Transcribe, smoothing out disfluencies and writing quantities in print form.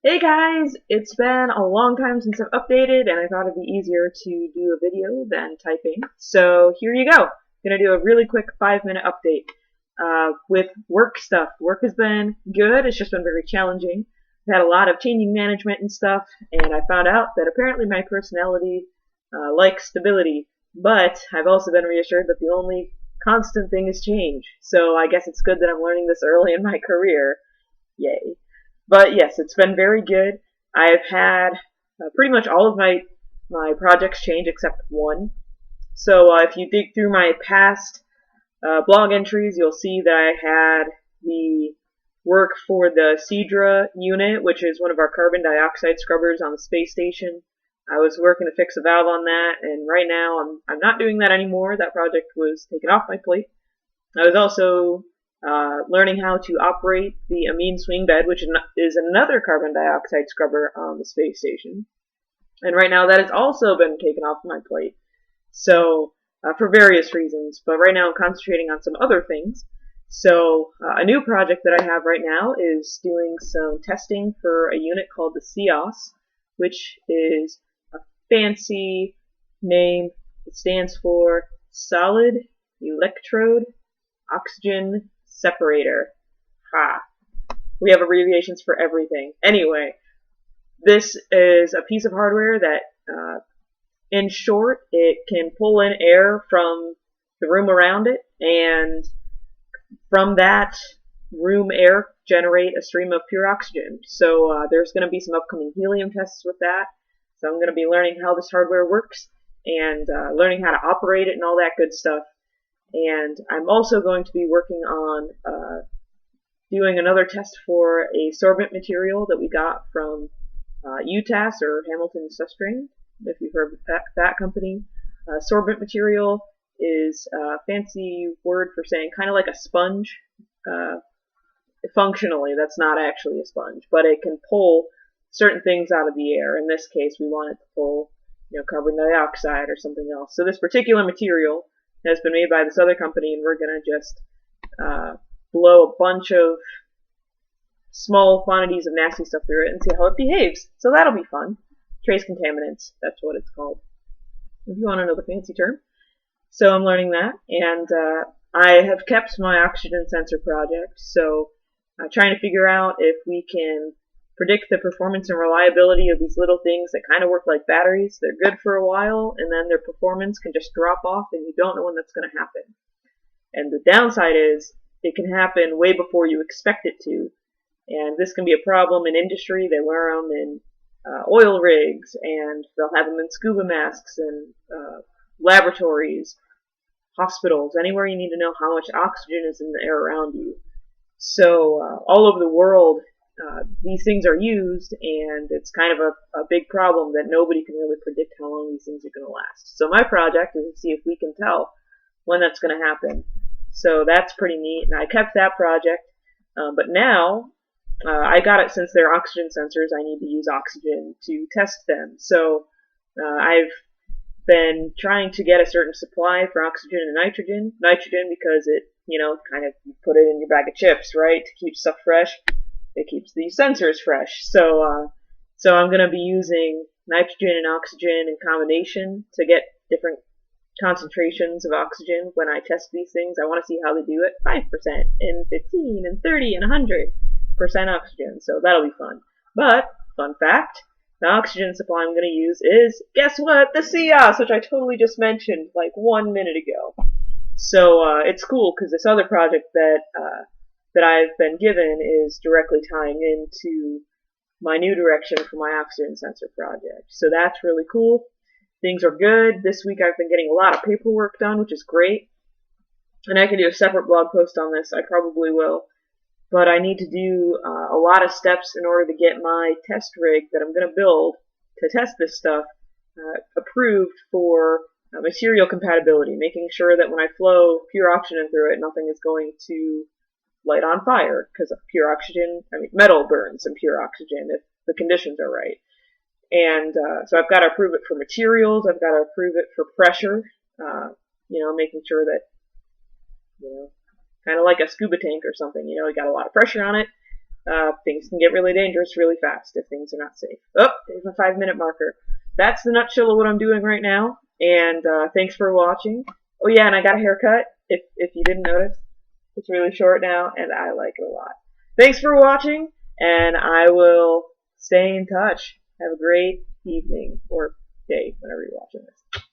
Hey guys, it's been a long time since I've updated and I thought it'd be easier to do a video than typing. So here you go. I'm gonna do a really quick 5-minute update with work stuff. Work has been good, it's just been very challenging. I've had a lot of changing management and stuff, and I found out that apparently my personality likes stability, but I've also been reassured that the only constant thing is change. So I guess it's good that I'm learning this early in my career. Yay. But yes, it's been very good. I've had pretty much all of my projects change except one. So if you dig through my past blog entries, you'll see that I had the work for the Cedra unit, which is one of our carbon dioxide scrubbers on the space station. I was working to fix a valve on that, and right now I'm not doing that anymore. That project was taken off my plate. I was also learning how to operate the amine swing bed, which is another carbon dioxide scrubber on the space station. And right now that has also been taken off my plate. So, for various reasons. But right now I'm concentrating on some other things. So, a new project that I have right now is doing some testing for a unit called the CEOS, which is a fancy name. It stands for Solid Electrode Oxygen Separator. Ha. We have abbreviations for everything. Anyway, this is a piece of hardware that, in short, it can pull in air from the room around it, and from that room air generate a stream of pure oxygen. So there's going to be some upcoming helium tests with that. So I'm going to be learning how this hardware works and learning how to operate it and all that good stuff. And I'm also going to be working on doing another test for a sorbent material that we got from UTAS, or Hamilton Susstrain, if you've heard of that company. Sorbent material is a fancy word for saying kind of like a sponge. Functionally, that's not actually a sponge, but it can pull certain things out of the air. In this case, we want it to pull, carbon dioxide or something else. So this particular material has been made by this other company, and we're going to just blow a bunch of small quantities of nasty stuff through it and see how it behaves. So that'll be fun. Trace contaminants, that's what it's called, if you want to know the fancy term. So I'm learning that, and I have kept my oxygen sensor project, so I'm trying to figure out if we can predict the performance and reliability of these little things that kind of work like batteries. They're good for a while, and then their performance can just drop off, and you don't know when that's going to happen. And the downside is it can happen way before you expect it to, and this can be a problem in industry. They wear them in oil rigs, and they'll have them in scuba masks and laboratories, hospitals, anywhere you need to know how much oxygen is in the air around you. So all over the world, these things are used, and it's kind of a big problem that nobody can really predict how long these things are going to last. So my project is to see if we can tell when that's going to happen. So that's pretty neat, and I kept that project. But now, I got it since they're oxygen sensors, I need to use oxygen to test them. So I've been trying to get a certain supply for oxygen and nitrogen. Nitrogen because it, kind of, you put it in your bag of chips, right, to keep stuff fresh. It keeps these sensors fresh. So I'm going to be using nitrogen and oxygen in combination to get different concentrations of oxygen when I test these things. I want to see how they do it. 5% and 15 and 30 and 100% oxygen. So that'll be fun. But, fun fact, the oxygen supply I'm going to use is, guess what? The CEOS, which I totally just mentioned like 1 minute ago. So it's cool because this other project that I've been given is directly tying into my new direction for my oxygen sensor project. So that's really cool. Things are good. This week I've been getting a lot of paperwork done, which is great. And I can do a separate blog post on this. I probably will. But I need to do a lot of steps in order to get my test rig that I'm going to build to test this stuff approved for material compatibility, making sure that when I flow pure oxygen through it, nothing is going to light on fire, because pure oxygen, metal burns in pure oxygen if the conditions are right. And so I've got to approve it for materials, I've got to approve it for pressure, making sure that, kind of like a scuba tank or something, you got a lot of pressure on it. things can get really dangerous really fast if things are not safe. Oh, there's my 5-minute marker. That's the nutshell of what I'm doing right now, and thanks for watching. Oh yeah, and I got a haircut, if you didn't notice. It's really short now, and I like it a lot. Thanks for watching, and I will stay in touch. Have a great evening, or day, whenever you're watching this.